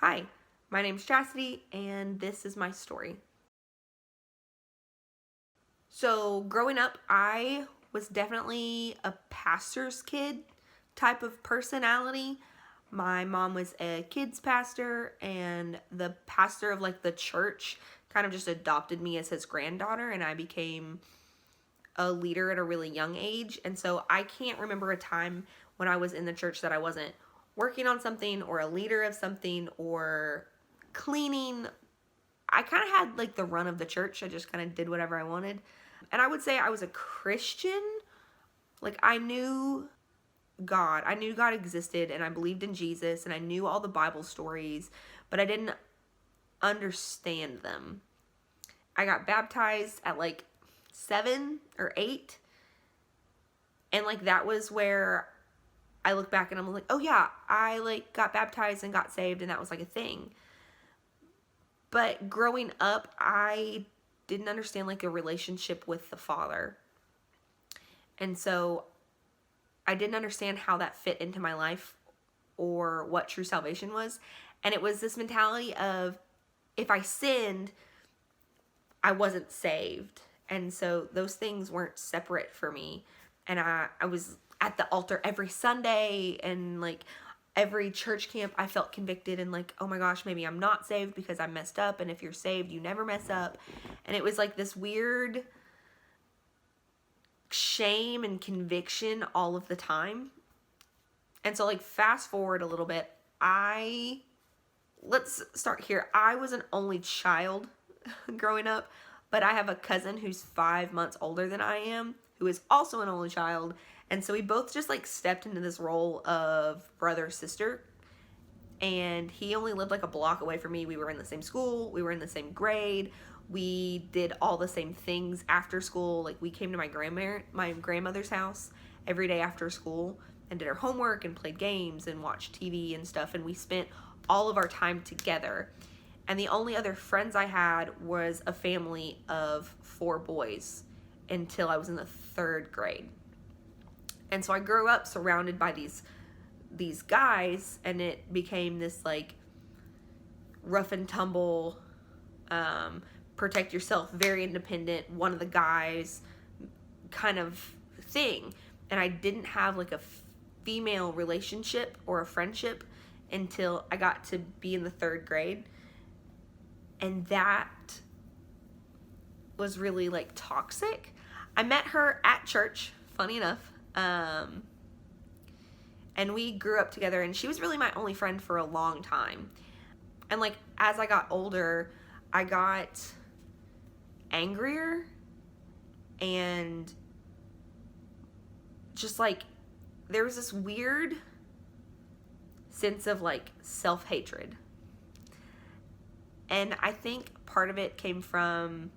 Hi, my name's Chastity, and this is my story. So, growing up, I was definitely a pastor's kid type of personality. My mom was a kids pastor, and the pastor of the church kind of just adopted me as his granddaughter, and I became a leader at a really young age. And so, I can't remember a time when I was in the church that I wasn't working on something or a leader of something or cleaning. I kind of had the run of the church. I just kind of did whatever I wanted. And I would say I was a Christian. I knew God. I knew God existed and I believed in Jesus and I knew all the Bible stories, but I didn't understand them. I got baptized at 7 or 8. And that was where I look back and I'm like, oh yeah, I got baptized and got saved and that was a thing. But growing up, I didn't understand a relationship with the Father. And so I didn't understand how that fit into my life or what true salvation was. And it was this mentality of if I sinned, I wasn't saved. And so those things weren't separate for me. And I was at the altar every Sunday and every church camp I felt convicted and oh my gosh, maybe I'm not saved because I messed up, and if you're saved you never mess up. And it was this weird shame and conviction all of the time. And so fast forward a little bit, let's start here. I was an only child growing up, but I have a cousin who's 5 months older than I am, who is also an only child. And so we both just stepped into this role of brother, sister. And he only lived a block away from me. We were in the same school. We were in the same grade. We did all the same things after school. We came to my grandmother's house every day after school and did our homework and played games and watched TV and stuff. And we spent all of our time together. And the only other friends I had was a family of 4 boys until I was in the 3rd grade. And so I grew up surrounded by these guys, and it became this rough and tumble, protect yourself, very independent, one of the guys kind of thing. And I didn't have a female relationship or a friendship until I got to be in the 3rd grade. And that was really toxic. I met her at church, funny enough. And we grew up together, and she was really my only friend for a long time. And as I got older, I got angrier and just there was this weird sense of self-hatred. And I think part of it came from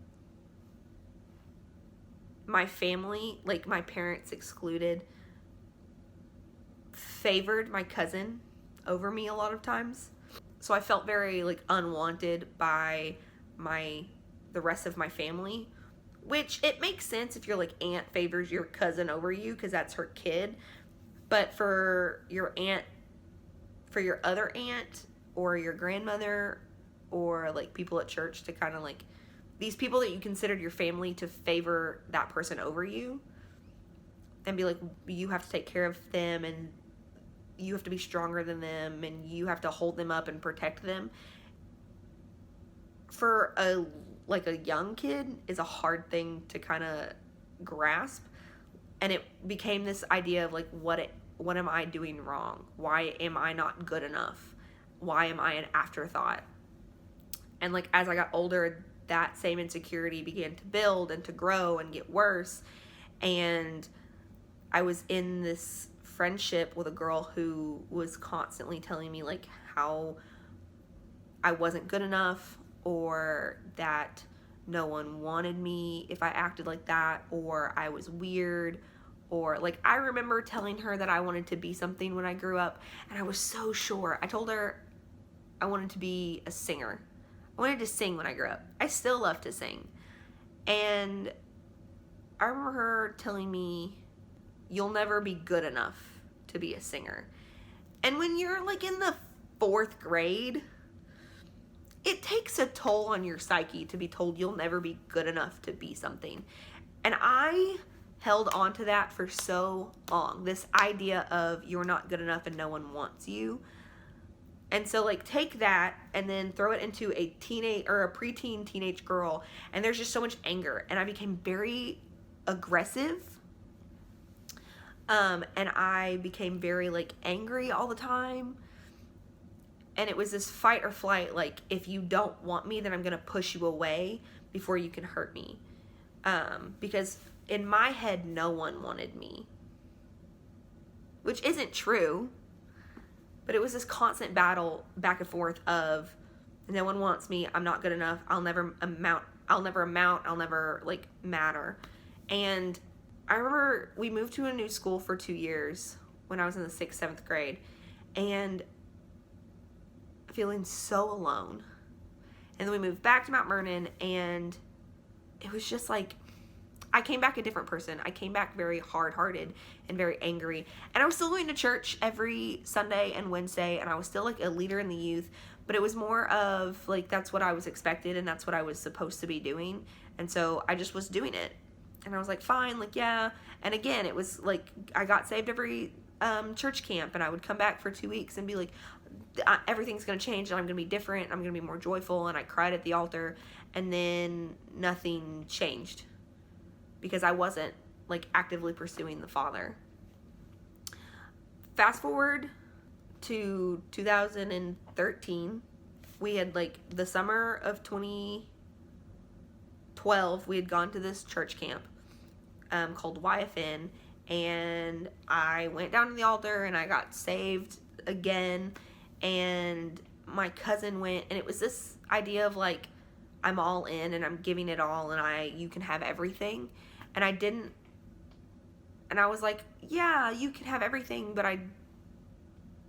my family, my parents excluded, favored my cousin over me a lot of times. So I felt very unwanted by the rest of my family, which it makes sense if your aunt favors your cousin over you because that's her kid. But for your other aunt or your grandmother or people at church to kind of these people that you considered your family to favor that person over you and be you have to take care of them and you have to be stronger than them and you have to hold them up and protect them, for a young kid is a hard thing to kind of grasp. And it became this idea of what am I doing wrong? Why am I not good enough? Why am I an afterthought? And as I got older, that same insecurity began to build and to grow and get worse. And I was in this friendship with a girl who was constantly telling me how I wasn't good enough, or that no one wanted me if I acted like that, or I was weird, or I remember telling her that I wanted to be something when I grew up, and I was so sure. I told her I wanted to be a singer. I wanted to sing when I grew up. I still love to sing. And I remember her telling me, you'll never be good enough to be a singer. And when you're in the 4th grade, it takes a toll on your psyche to be told you'll never be good enough to be something. And I held on to that for so long. This idea of you're not good enough and no one wants you. And so, like, take that and then throw it into a teenage or a preteen teenage girl, and there's just so much anger. And I became very aggressive. And I became very, like, angry all the time. And it was this fight or flight, like, if you don't want me, then I'm going to push you away before you can hurt me. Because in my head, no one wanted me. Which isn't true. But it was this constant battle back and forth of, no one wants me, I'm not good enough, I'll never amount, I'll never, like, matter. And I remember we moved to a new school for 2 years when I was in the 6th, 7th grade. And feeling so alone. And then we moved back to Mount Vernon, and it was just like, I came back a different person. I came back very hard-hearted and very angry. And I was still going to church every Sunday and Wednesday, and I was still, like, a leader in the youth, but it was more of, like, that's what I was expected, and that's what I was supposed to be doing. And so I just was doing it. And I was like, fine, like, yeah. And again, it was like, I got saved every church camp, and I would come back for 2 weeks and be like, everything's going to change, and I'm going to be different, I'm going to be more joyful. And I cried at the altar, and then nothing changed because I wasn't, like, actively pursuing the Father. Fast forward to 2013, we had, like, the summer of 2012, we had gone to this church camp called YFN, and I went down to the altar, and I got saved again. And my cousin went, and it was this idea of, like, I'm all in and I'm giving it all, and you can have everything. And I didn't, and I was like, yeah, you can have everything, but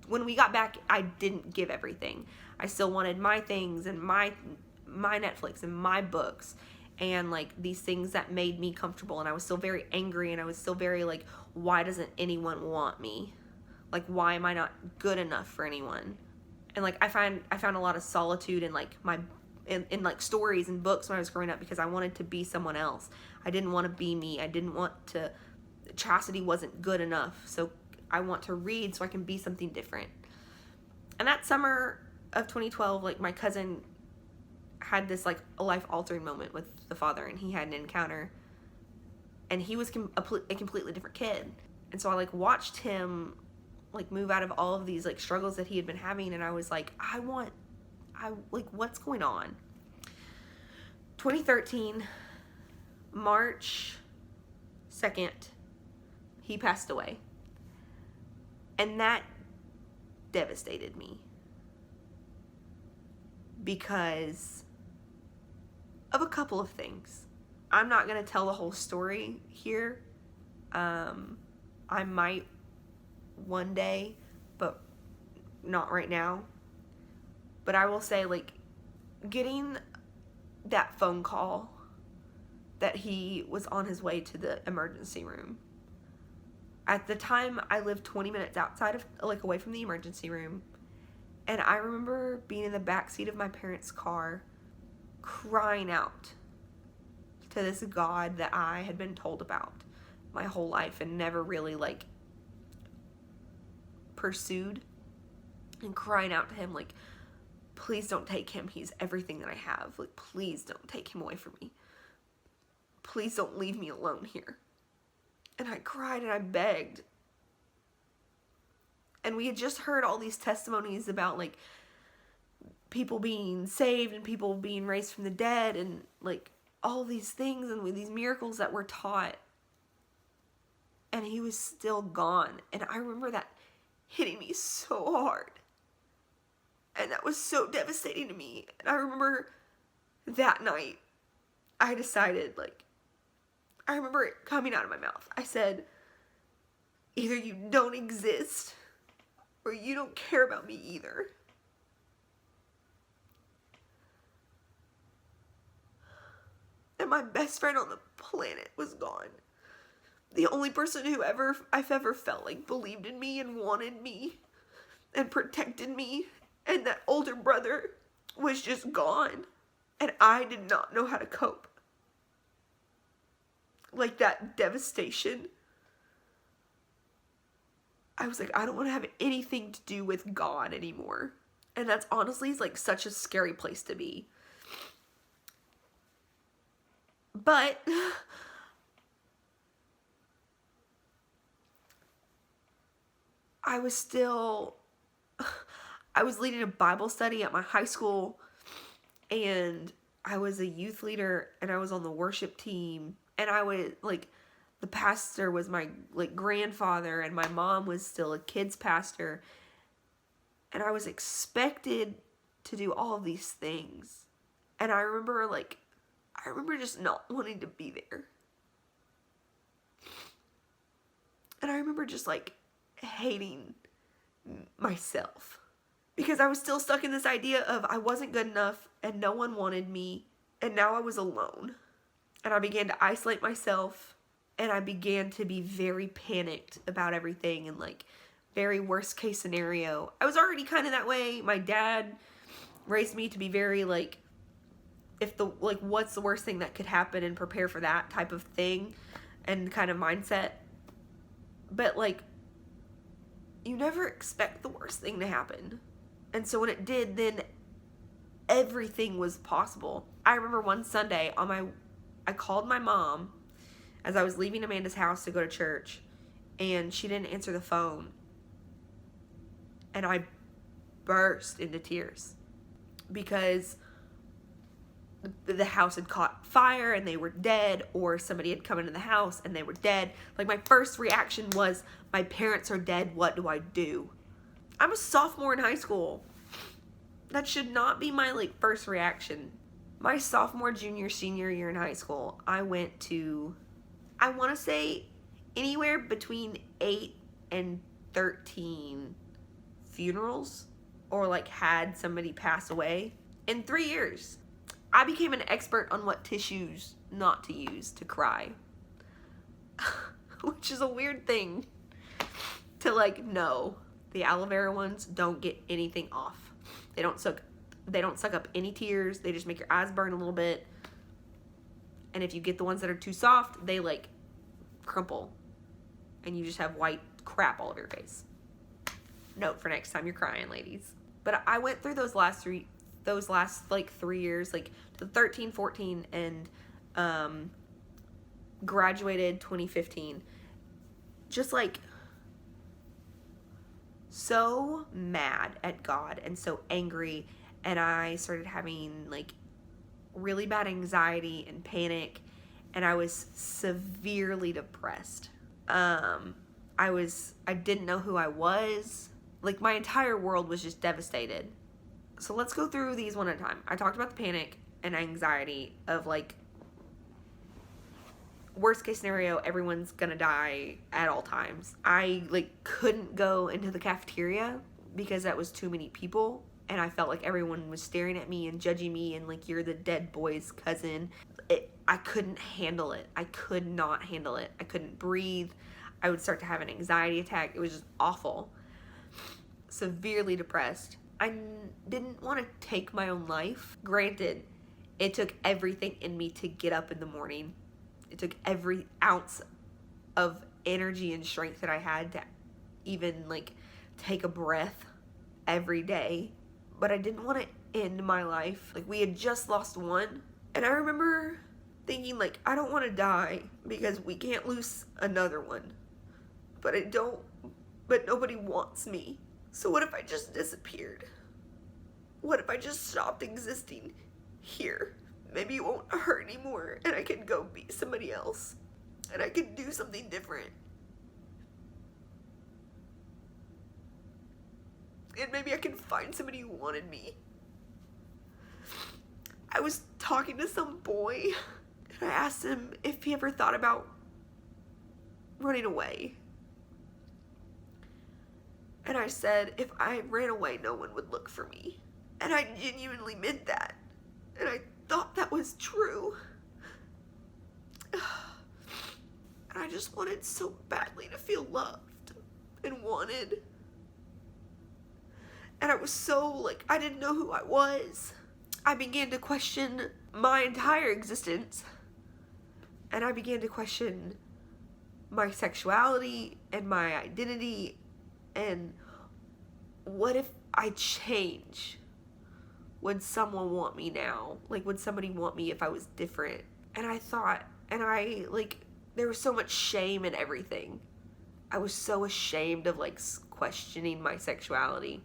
when we got back, I didn't give everything. I still wanted my things and my Netflix and my books and, like, these things that made me comfortable. And I was still very angry, and I was still very, like, why doesn't anyone want me? Like, why am I not good enough for anyone? And, like, I found a lot of solitude in, like, in like, stories and books when I was growing up, because I wanted to be someone else. I didn't want to be me. I didn't want to, chastity wasn't good enough. So I want to read so I can be something different. And that summer of 2012, like, my cousin had this, like, a life-altering moment with the Father, and he had an encounter. And he was a completely different kid. And so I, like, watched him, like, move out of all of these, like, struggles that he had been having, and I was like, like, what's going on? 2013, March 2nd, he passed away. And that devastated me because of a couple of things. I'm not going to tell the whole story here. I might one day, but not right now. But I will say, like, getting that phone call that he was on his way to the emergency room. At the time, I lived 20 minutes outside of, like, away from the emergency room. And I remember being in the back seat of my parents' car, crying out to this God that I had been told about my whole life and never really, like, pursued, and crying out to him, like, please don't take him. He's everything that I have. Like, please don't take him away from me. Please don't leave me alone here. And I cried and I begged. And we had just heard all these testimonies about, like, people being saved and people being raised from the dead and, like, all these things and these miracles that were taught. And he was still gone. And I remember that hitting me so hard. And that was so devastating to me. And I remember that night, I decided, like, I remember it coming out of my mouth. I said, either you don't exist or you don't care about me either. And my best friend on the planet was gone. The only person who I've ever felt like believed in me and wanted me and protected me, and that older brother was just gone. And I did not know how to cope. Like, that devastation. I was like, I don't want to have anything to do with God anymore. And that's honestly like such a scary place to be. But I was leading a Bible study at my high school, and I was a youth leader, and I was on the worship team, and the pastor was my grandfather, and my mom was still a kids pastor, and I was expected to do all of these things. And I remember just not wanting to be there. And I remember just hating myself, because I was still stuck in this idea of I wasn't good enough and no one wanted me, and now I was alone. And I began to isolate myself, and I began to be very panicked about everything, and very worst case scenario. I was already kind of that way. My dad raised me to be very what's the worst thing that could happen, and prepare for that type of thing and kind of mindset. But you never expect the worst thing to happen. And so when it did, then everything was possible. I remember one Sunday I called my mom as I was leaving Amanda's house to go to church, and she didn't answer the phone. And I burst into tears because the house had caught fire and they were dead, or somebody had come into the house and they were dead. My first reaction was, my parents are dead, what do I do? I'm a sophomore in high school. That should not be my first reaction. My sophomore, junior, senior year in high school, I went to, I want to say, anywhere between 8 and 13 funerals, or had somebody pass away in 3 years. I became an expert on what tissues not to use to cry. Which is a weird thing to know. The aloe vera ones don't get anything off. They don't suck up any tears. They just make your eyes burn a little bit. And if you get the ones that are too soft, they crumple. And you just have white crap all over your face. Note for next time you're crying, ladies. But I went through those last 3 years, to 13, 14, and graduated 2015. Just so mad at God and so angry, and I started having really bad anxiety and panic, and I was severely depressed. I didn't know who I was. My entire world was just devastated. So let's go through these one at a time. I talked about the panic and anxiety of worst case scenario, everyone's gonna die at all times. I couldn't go into the cafeteria because that was too many people, and I felt like everyone was staring at me and judging me, and you're the dead boy's cousin. I couldn't handle it. I could not handle it. I couldn't breathe. I would start to have an anxiety attack. It was just awful. Severely depressed. I didn't want to take my own life. Granted, it took everything in me to get up in the morning. It took every ounce of energy and strength that I had to even take a breath every day. But I didn't want to end my life. We had just lost one. And I remember thinking I don't want to die because we can't lose another one. But nobody wants me. So what if I just disappeared? What if I just stopped existing here? Maybe it won't hurt anymore, and I can go be somebody else, and I can do something different. And maybe I can find somebody who wanted me. I was talking to some boy, and I asked him if he ever thought about running away. And I said, if I ran away, no one would look for me. And I genuinely meant that. And I thought that was true. And I just wanted so badly to feel loved and wanted. And I was so I didn't know who I was. I began to question my entire existence. And I began to question my sexuality and my identity. And what if I change? Would someone want me now? Like, would somebody want me if I was different? And I thought, there was so much shame in everything. I was so ashamed of, like, questioning my sexuality.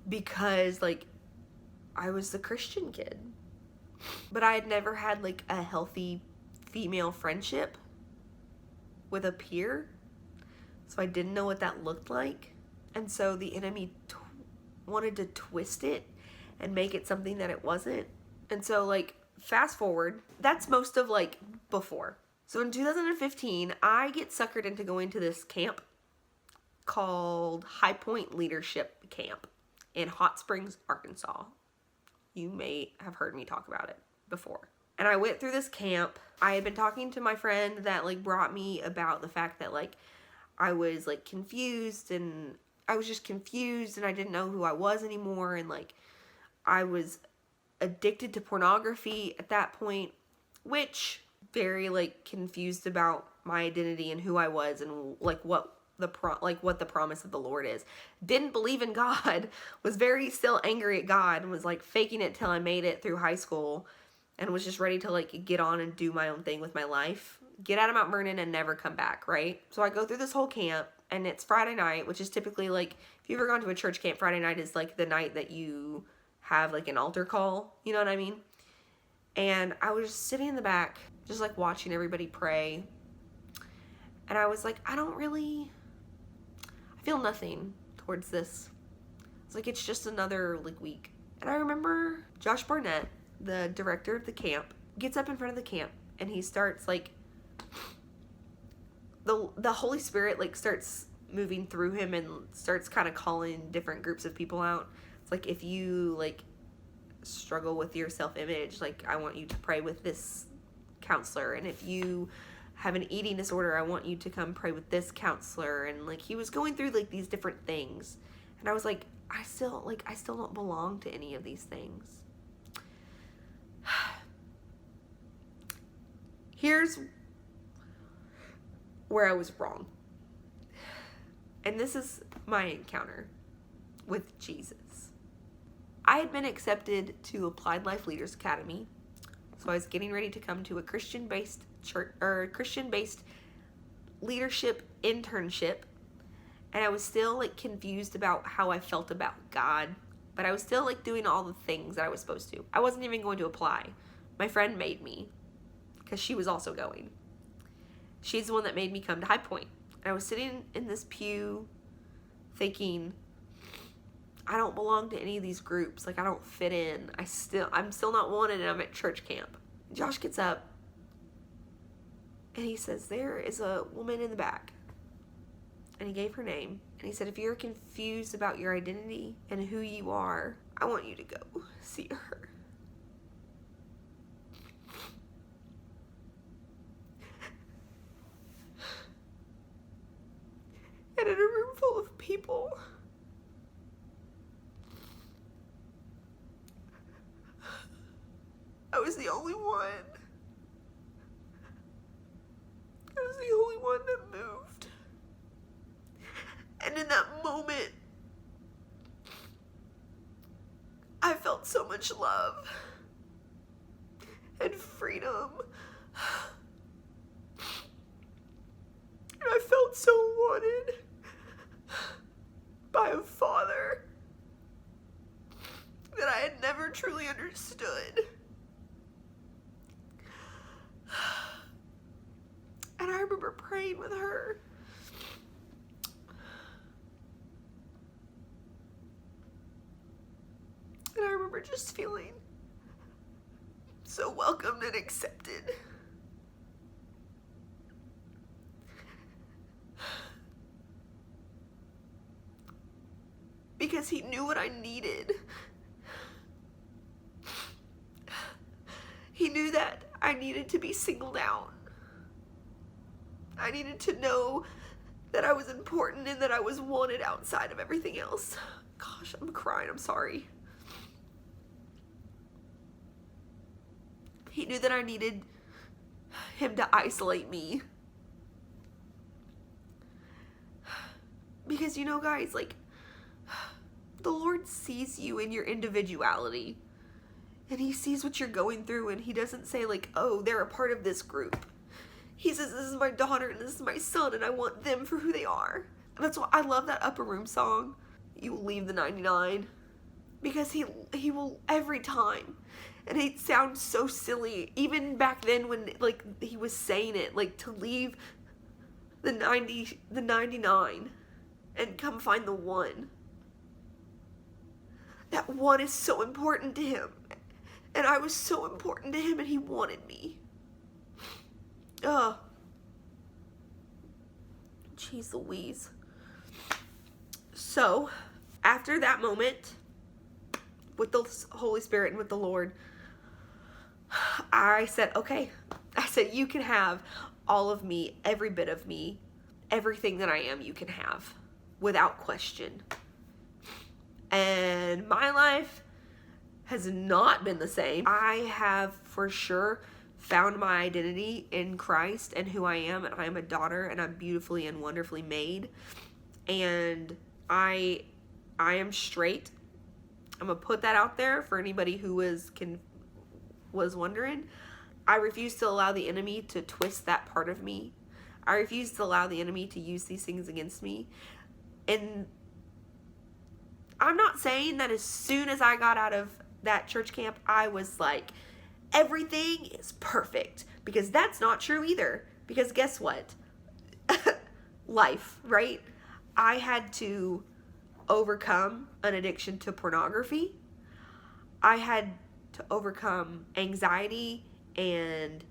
Because, like, I was the Christian kid. But I had never had, like, a healthy female friendship with a peer. So I didn't know what that looked like. And so the enemy wanted to twist it and make it something that it wasn't. And so, like, fast forward, that's most of, like, before. So in 2015, I get suckered into going to this camp called High Point Leadership Camp in Hot Springs, Arkansas. You may have heard me talk about it before. And I went through this camp. I had been talking to my friend that, like, brought me about the fact that, like, I was, like, confused, and I was just confused, and I didn't know who I was anymore, and, like, I was addicted to pornography at that point, which very, like, confused about my identity and who I was and, like, what the promise of the Lord is. Didn't believe in God, was very still angry at God, and was, like, faking it till I made it through high school, and was just ready to, like, get on and do my own thing with my life. Get out of Mount Vernon and never come back, right? So I go through this whole camp, and it's Friday night, which is typically, like, if you've ever gone to a church camp, Friday night is, like, the night that you have, like, an altar call, you know what I mean? And I was just sitting in the back, just, like, watching everybody pray, and I was like, I feel nothing towards this. It's like, it's just another, like, week. And I remember Josh Barnett, the director of the camp, gets up in front of the camp, and he starts, like, the Holy Spirit, like, starts moving through him and starts kind of calling different groups of people out. It's like, if you, like, struggle with your self-image, like, I want you to pray with this counselor. And if you have an eating disorder, I want you to come pray with this counselor. And, like, he was going through, like, these different things. And I was like, I still don't belong to any of these things. Here's where I was wrong. And this is my encounter with Jesus. I had been accepted to Applied Life Leaders Academy. So I was getting ready to come to a Christian-based church, or Christian-based leadership internship. And I was still, like, confused about how I felt about God. But I was still, like, doing all the things that I was supposed to. I wasn't even going to apply. My friend made me, because she was also going. She's the one that made me come to High Point. And I was sitting in this pew thinking, I don't belong to any of these groups. Like, I don't fit in. I'm still not wanted, and I'm at church camp. Josh gets up, and he says, there is a woman in the back. And he gave her name. And he said, if you're confused about your identity and who you are, I want you to go see her. And in a room full of people, I was the only one. I was the only one that moved. And in that moment, I felt so much love and freedom. And I felt so wanted by a father that I had never truly understood. And I remember praying with her. And I remember just feeling so welcomed and accepted. Because he knew what I needed. He knew that I needed to be singled out. I needed to know that I was important and that I was wanted outside of everything else. Gosh, I'm crying, I'm sorry. He knew that I needed him to isolate me. Because, you know, guys, like, the Lord sees you in your individuality. And he sees what you're going through, and he doesn't say, like, oh, they're a part of this group. He says, this is my daughter and this is my son, and I want them for who they are. And that's why I love that Upper Room song, You Will Leave the 99. Because he will every time. And it sounds so silly. Even back then when, like, he was saying it, like, to leave the 99 and come find the one. That one is so important to him. And I was so important to him, and he wanted me. Ugh. Jeez Louise. So, after that moment, with the Holy Spirit and with the Lord, I said, okay. I said, you can have all of me, every bit of me, everything that I am, you can have, without question. And my life has not been the same. I have for sure found my identity in Christ and who I am, and I am a daughter, and I'm beautifully and wonderfully made. And I am straight. I'm gonna put that out there for anybody who was wondering. I refuse to allow the enemy to twist that part of me. I refuse to allow the enemy to use these things against me. And I'm not saying that as soon as I got out of that church camp, I was like, everything is perfect. Because that's not true either. Because guess what? Life, right? I had to overcome an addiction to pornography. I had to overcome anxiety and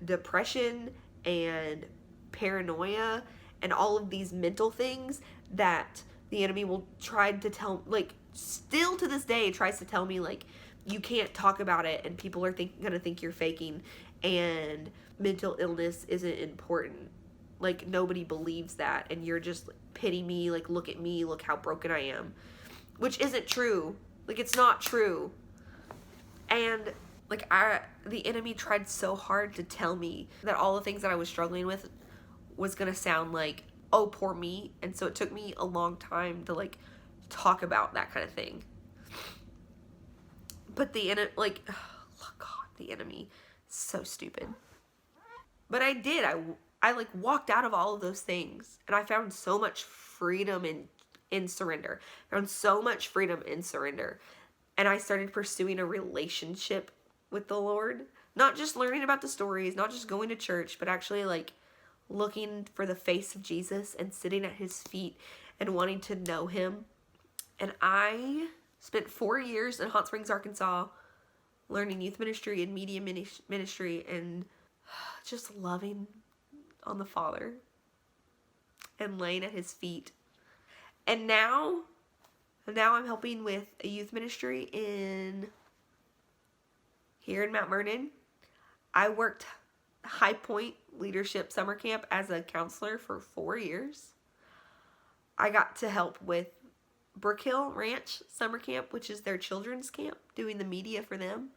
depression and paranoia and all of these mental things that the enemy will try to tell, like, still to this day tries to tell me, like, you can't talk about it and people are gonna think you're faking, and mental illness isn't important. Like, nobody believes that, and you're just pity me, like, look at me, look how broken I am. Which isn't true. Like, it's not true. And, like, the enemy tried so hard to tell me that all the things that I was struggling with was gonna sound like, oh, poor me. And so it took me a long time to, like, talk about that kind of thing. But the enemy, like, oh God, the enemy is so stupid. But I did. I like walked out of all of those things, and I found so much freedom in surrender. I found so much freedom in surrender. And I started pursuing a relationship with the Lord. Not just learning about the stories, not just going to church, but actually, like, looking for the face of Jesus and sitting at his feet and wanting to know him. And I spent 4 years in Hot Springs, Arkansas, learning youth ministry and media ministry and just loving on the Father and laying at his feet. And now I'm helping with a youth ministry here in Mount Vernon. I worked High Point Leadership Summer Camp as a counselor for 4 years. I got to help with Brook Hill Ranch Summer Camp, which is their children's camp, doing the media for them.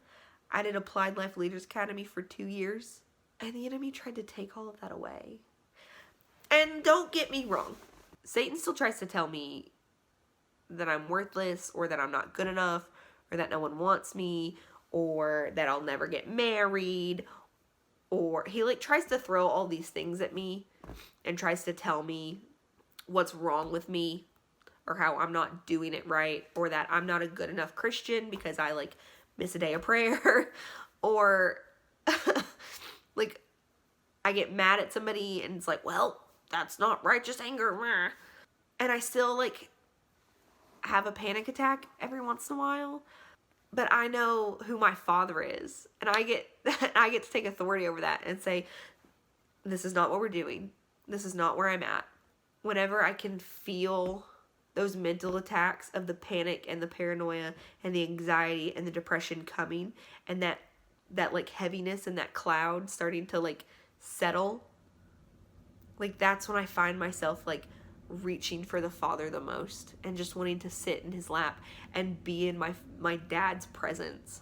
I did Applied Life Leaders Academy for 2 years. And the enemy tried to take all of that away. And don't get me wrong. Satan still tries to tell me that I'm worthless, or that I'm not good enough, or that no one wants me, or that I'll never get married, or he, like, tries to throw all these things at me and tries to tell me what's wrong with me, or how I'm not doing it right, or that I'm not a good enough Christian because I, like, miss a day of prayer, or like, I get mad at somebody and it's like, well, that's not righteous anger. And I still, like, have a panic attack every once in a while. But I know who my Father is. And I get to take authority over that and say, this is not what we're doing. This is not where I'm at. Whenever I can feel those mental attacks of the panic and the paranoia and the anxiety and the depression coming, and that like heaviness and that cloud starting to, like, settle, like, that's when I find myself, like, reaching for the Father the most and just wanting to sit in his lap and be in my dad's presence.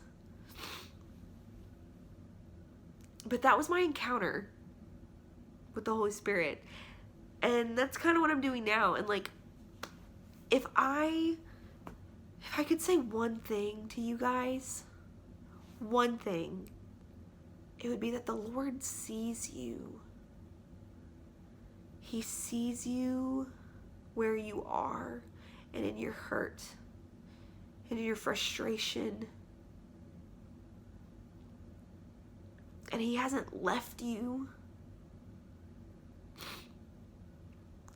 But that was my encounter with the Holy Spirit. And that's kind of what I'm doing now. And like, if I could say one thing to you guys, one thing, it would be that the Lord sees you. He sees you where you are, and in your hurt, and in your frustration. And He hasn't left you.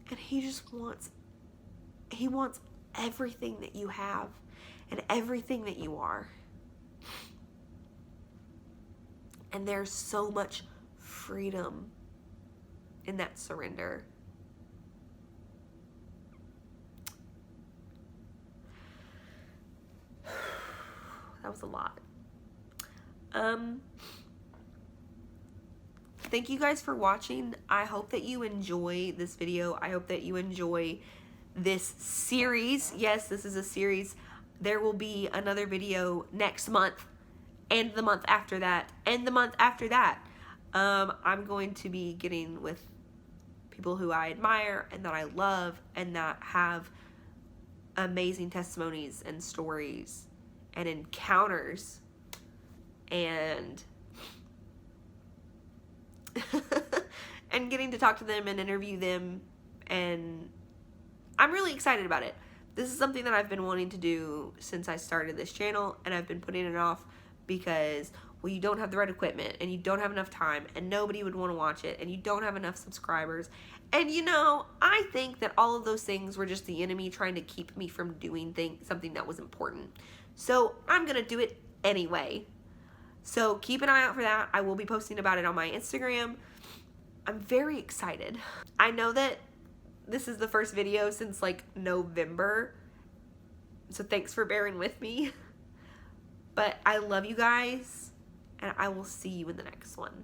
And He just wants everything that you have and everything that you are. And there's so much freedom in that surrender. That was a lot. Thank you guys for watching. I hope that you enjoy this video. I hope that you enjoy this series. Yes, this is a series. There will be another video next month, and the month after that, and the month after that. I'm going to be getting with people who I admire and that I love and that have amazing testimonies and stories and encounters and and getting to talk to them and interview them, and I'm really excited about it. This is something that I've been wanting to do since I started this channel, and I've been putting it off because, well, you don't have the right equipment, and you don't have enough time, and nobody would want to watch it, and you don't have enough subscribers. And you know, I think that all of those things were just the enemy trying to keep me from doing something that was important. So I'm gonna do it anyway. So keep an eye out for that. I will be posting about it on my Instagram. I'm very excited. I know that this is the first video since like November, so thanks for bearing with me. But I love you guys, and I will see you in the next one.